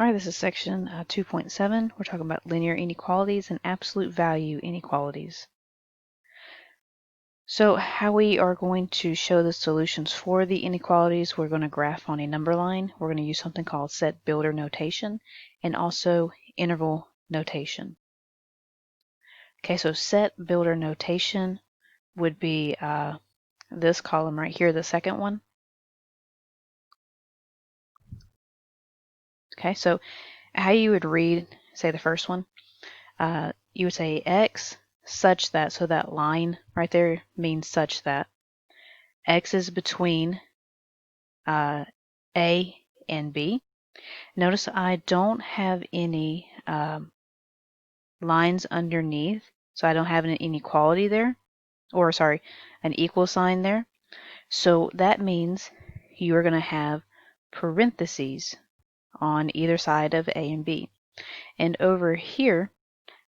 Alright, this is section 2.7. We're talking about linear inequalities and absolute value inequalities. So how we are going to show the solutions for the inequalities, we're going to graph on a number line. We're going to use something called set builder notation and also interval notation. Okay, so set builder notation would be this column right here, the second one. Okay, so how you would read, say the first one, you would say x such that, so that line right there means such that x is between A and B. Notice I don't have any lines underneath, so I don't have an inequality there, or sorry, an equal sign there. So that means you're going to have parentheses on either side of A and B. And over here,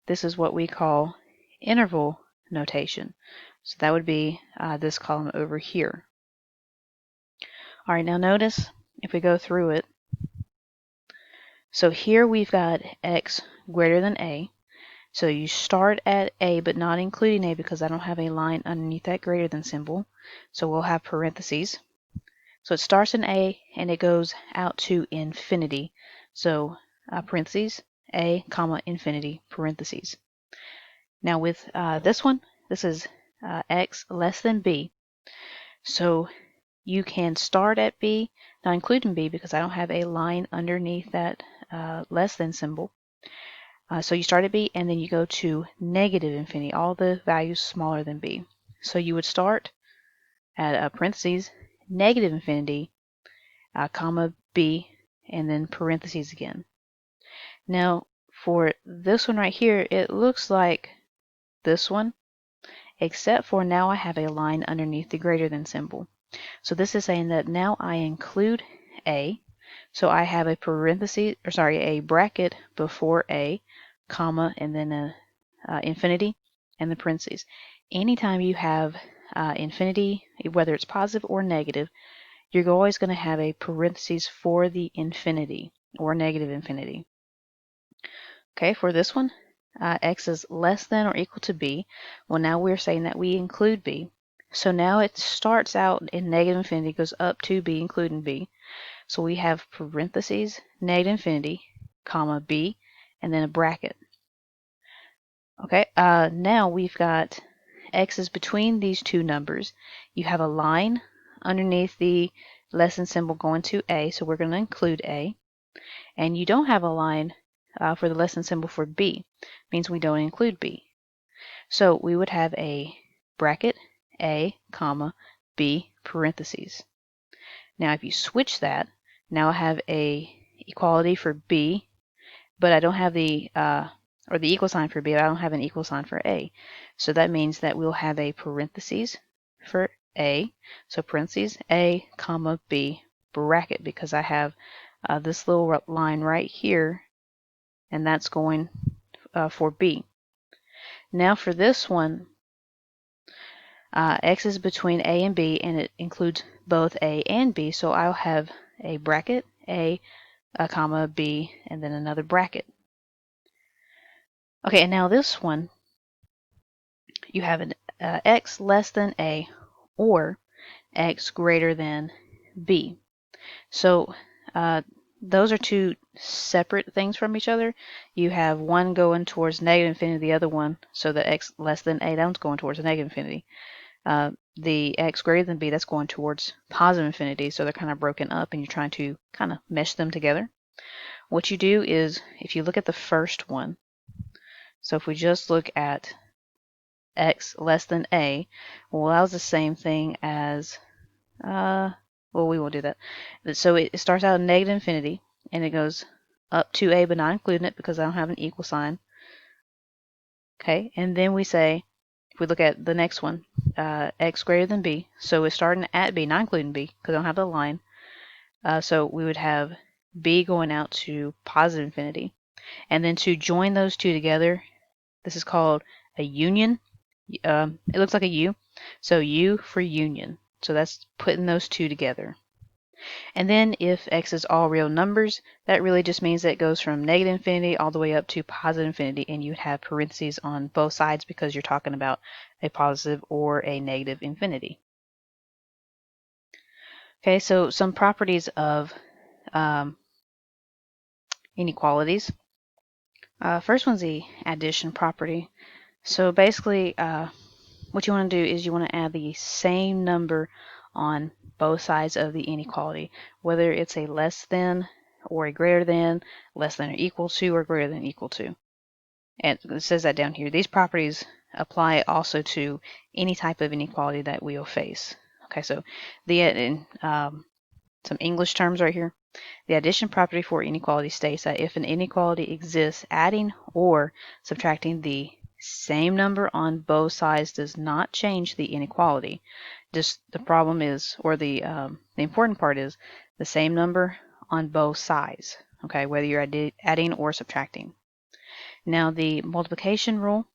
this is what we call interval notation. So that would be this column over here. All right, now notice if we go through it. So here we've got x greater than a. So you start at a but not including a because I don't have a line underneath that greater than symbol. So we'll have parentheses. So it starts in a and it goes out to infinity. So parentheses, a, comma, infinity, parentheses. Now with this one, this is x less than b. So you can start at b, not including b because I don't have a line underneath that less than symbol. So you start at b and then you go to negative infinity, all the values smaller than b. So you would start at parentheses, negative infinity, comma, b, and then parentheses again. Now for this one right here, it looks like this one, except for now I have a line underneath the greater than symbol. So this is saying that now I include a, so I have a parenthesis, or sorry, a bracket before a, comma, and then a infinity, and the parentheses. Anytime you have infinity, whether it's positive or negative, you're always going to have a parenthesis for the infinity or negative infinity. Okay, for this one, x is less than or equal to b. Well, now we're saying that we include b. So now it starts out in negative infinity, goes up to b, including b. So we have parentheses, negative infinity, comma, b, and then a bracket. Okay, now we've got x is between these two numbers. You have a line underneath the less than symbol going to a, so we're going to include a. And you don't have a line for the less than symbol for b, means we don't include b. So we would have a bracket, a, comma, b, parentheses. Now if you switch that, now I have a equality for b, but I don't have the, or the equal sign for b, but I don't have an equal sign for a. So that means that we'll have a parentheses for a, so parentheses, a, comma, b, bracket, because I have this little line right here, and that's going for b. Now for this one, x is between a and b, and it includes both a and b, so I'll have a bracket, a comma, b, and then another bracket. Okay, and now this one, you have an x less than a or x greater than b. So those are two separate things from each other. You have one going towards negative infinity, the other one, so the x less than a, that's going towards negative infinity. The x greater than b, that's going towards positive infinity, so they're kind of broken up and you're trying to kind of mesh them together. What you do is, if you look at the first one, so if we just look at x less than a, well, that was the same thing as, well, we won't do that. So it starts out at negative infinity, and it goes up to a, but not including it because I don't have an equal sign. Okay, and then we say, if we look at the next one, x greater than b, so it's starting at b, not including b, because I don't have the line. So we would have b going out to positive infinity. And then to join those two together, this is called a union. It looks like a U, so U for union. So that's putting those two together. And then if x is all real numbers, that really just means that it goes from negative infinity all the way up to positive infinity, and you'd have parentheses on both sides because you're talking about a positive or a negative infinity. Okay, so some properties of inequalities. First one's the addition property. So basically, what you want to do is you want to add the same number on both sides of the inequality, whether it's a less than or a greater than, less than or equal to, or greater than or equal to. And it says that down here. These properties apply also to any type of inequality that we'll face. Okay, so some English terms right here. The addition property for inequality states that if an inequality exists, adding or subtracting the same number on both sides does not change the inequality. Just the problem is, or the important part is, the same number on both sides. Okay, whether you're adding or subtracting. Now the multiplication rule,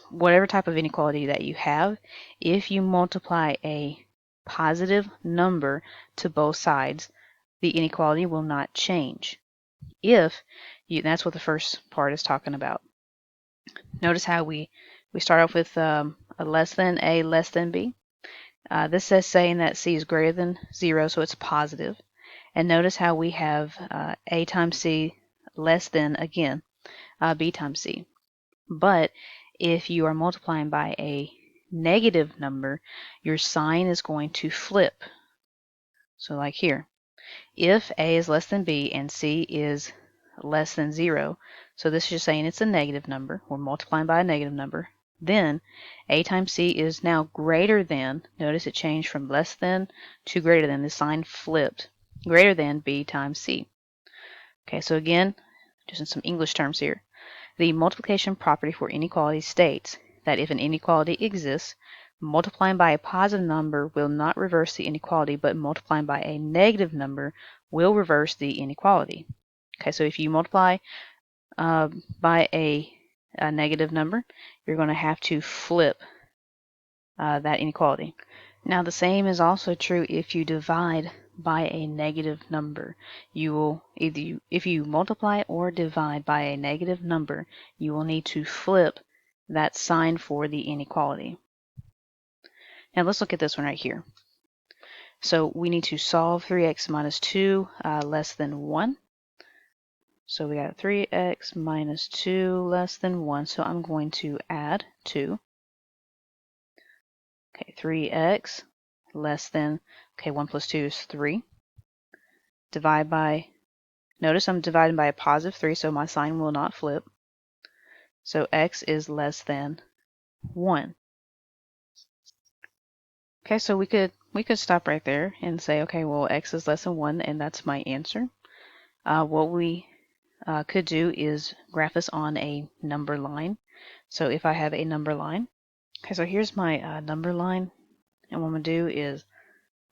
whatever type of inequality that you have, if you multiply a positive number to both sides, the inequality will not change. That's what the first part is talking about. Notice how we start off with a less than A less than B. This is saying that C is greater than 0, so it's positive. And notice how we have A times C less than, again, B times C. But if you are multiplying by a negative number, your sign is going to flip. So like here, if A is less than B and C is less than 0, so this is just saying it's a negative number, we're multiplying by a negative number, then A times C is now greater than, notice it changed from less than to greater than, the sign flipped, greater than B times C. Okay, so again, just in some English terms here, the multiplication property for inequality states that if an inequality exists, multiplying by a positive number will not reverse the inequality, but multiplying by a negative number will reverse the inequality. Okay, so if you multiply by a negative number, you're going to have to flip that inequality. Now the same is also true if you divide by a negative number. You will if you multiply or divide by a negative number, you will need to flip that sign for the inequality. Now let's look at this one right here. So we need to solve 3x minus 2 less than 1. So we got 3x minus 2 less than 1. So I'm going to add 2. Okay, 3x less than, okay, 1 plus 2 is 3. Divide by, notice I'm dividing by a positive 3, so my sign will not flip. So x is less than 1. Okay, so we could stop right there and say, okay, well, x is less than 1, and that's my answer. What we could do is graph this on a number line. So if I have a number line, okay, so here's my number line, and what I'm going to do is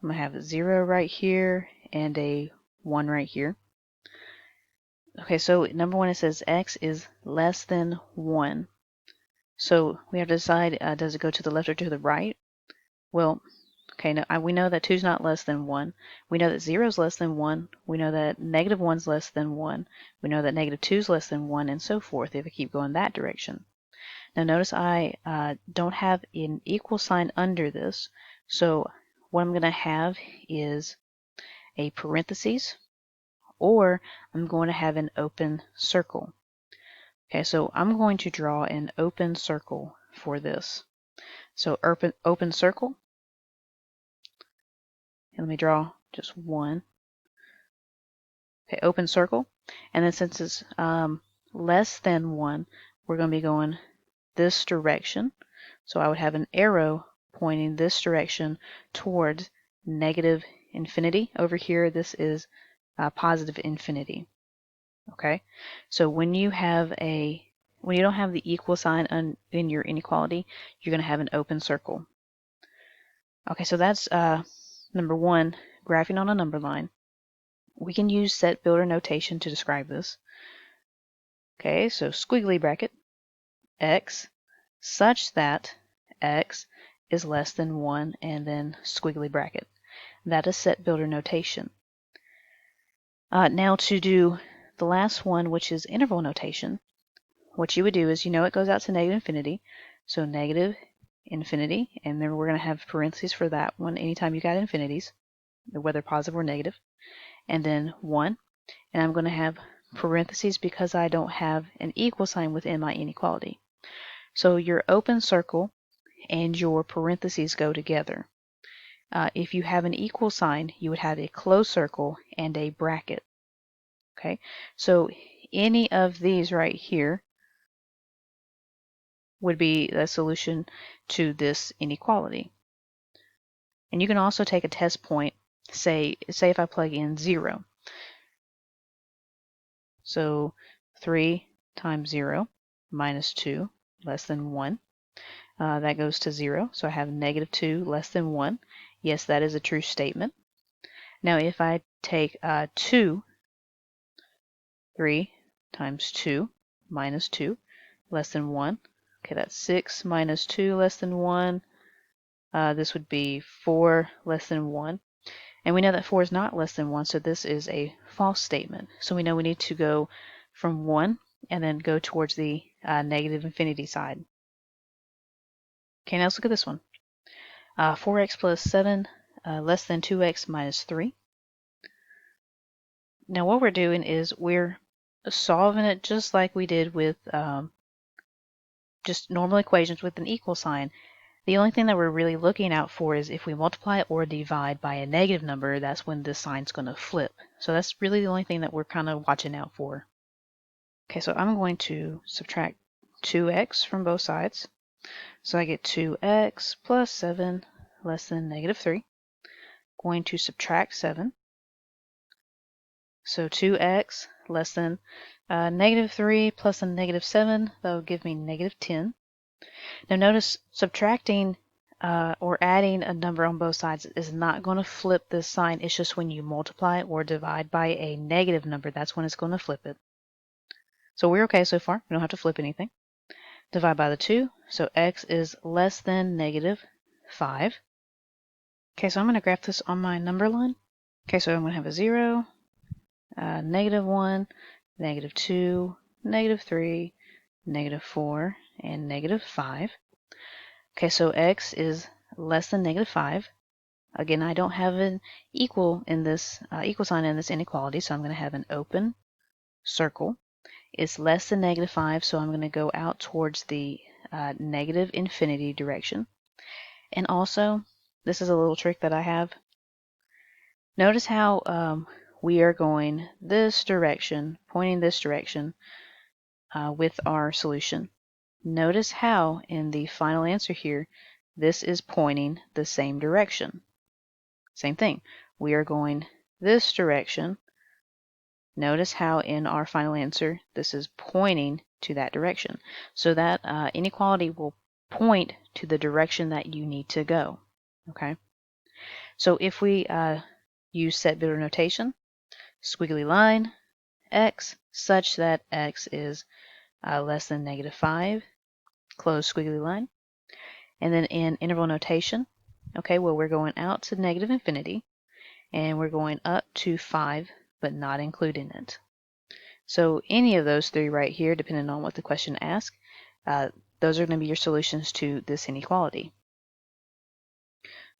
I'm going to have a 0 right here and a 1 right here. Okay, so number 1, it says x is less than 1. So we have to decide, does it go to the left or to the right? Well, okay, no, we know that 2 is not less than 1. We know that 0 is less than 1. We know that negative 1 is less than 1. We know that negative 2 is less than 1, and so forth if I keep going that direction. Now notice I don't have an equal sign under this, so what I'm going to have is a parentheses, or I'm going to have an open circle. Okay, so I'm going to draw an open circle for this. So open circle, and let me draw just one. Okay, open circle, and then since it's less than 1, we're going to be going this direction. So I would have an arrow pointing this direction towards negative infinity. Over here, this is positive infinity. Okay, so when you don't have the equal sign in your inequality, you're going to have an open circle. Okay, so that's number 1, graphing on a number line. We can use set builder notation to describe this. Okay, so squiggly bracket, x, such that x is less than 1, and then squiggly bracket. That is set builder notation. Now to do the last one, which is interval notation, what you would do is, it goes out to negative infinity, so negative infinity, and remember we're going to have parentheses for that one anytime you got infinities, whether positive or negative, and then 1, and I'm going to have parentheses because I don't have an equal sign within my inequality. So your open circle and your parentheses go together. If you have an equal sign, you would have a closed circle and a bracket. Okay, so any of these right here would be the solution to this inequality. And you can also take a test point, say if I plug in 0. So 3 times 0 minus 2 less than 1. That goes to 0, so I have negative 2 less than 1. Yes, that is a true statement. Now if I take 2, 3 times 2 minus 2 less than 1. Okay, that's 6 minus 2 less than 1. This would be 4 less than 1. And we know that 4 is not less than 1, so this is a false statement. So we know we need to go from 1 and then go towards the negative infinity side. Okay, now let's look at this one. 4x plus 7 less than 2x minus 3. Now what we're doing is we're solving it just like we did with just normal equations with an equal sign. The only thing that we're really looking out for is if we multiply or divide by a negative number, that's when this sign's going to flip. So that's really the only thing that we're kind of watching out for. Okay, so I'm going to subtract 2x from both sides. So I get 2x plus 7 less than negative 3. Going to subtract 7. So 2x less than negative 3 plus a negative 7, that will give me negative 10. Now notice subtracting or adding a number on both sides is not going to flip this sign. It's just when you multiply or divide by a negative number, that's when it's going to flip it. So we're okay so far. We don't have to flip anything. Divide by the 2, so x is less than negative 5. Okay, so I'm going to graph this on my number line. Okay, so I'm going to have a 0, negative 1, negative 2, negative 3, negative 4, and negative 5. Okay, so x is less than negative 5. Again, I don't have an equal in this equal sign in this inequality, so I'm going to have an open circle. It's less than negative 5, so I'm going to go out towards the negative infinity direction. And also, this is a little trick that I have. Notice how we are going this direction, pointing this direction with our solution. Notice how in the final answer here, this is pointing the same direction. Same thing. We are going this direction. Notice how in our final answer, this is pointing to that direction. So that inequality will point to the direction that you need to go. Okay. So if we use set builder notation, squiggly line, x, such that x is less than negative 5, close squiggly line. And then in interval notation, okay, well, we're going out to negative infinity, and we're going up to 5, but not including it. So any of those three right here, depending on what the question asks, those are going to be your solutions to this inequality.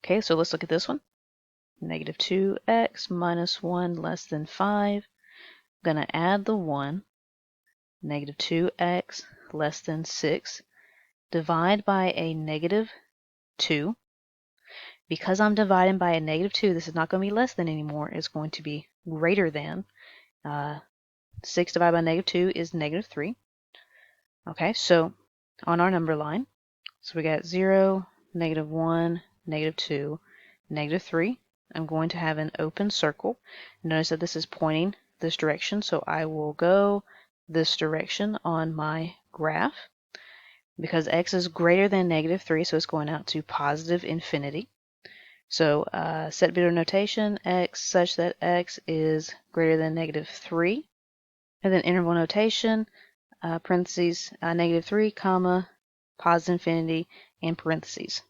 Okay, so let's look at this one. Negative 2x minus 1 less than 5. I'm going to add the 1. Negative 2x less than 6. Divide by a negative 2. Because I'm dividing by a negative 2, this is not going to be less than anymore. It's going to be greater than. 6 divided by negative 2 is negative 3. Okay, so on our number line, so we got 0, negative 1, negative 2, negative 3. I'm going to have an open circle. Notice that this is pointing this direction, so I will go this direction on my graph. Because x is greater than negative 3, so it's going out to positive infinity. So set builder notation, x such that x is greater than negative 3. And then interval notation, parentheses, negative 3, comma, positive infinity, and parentheses.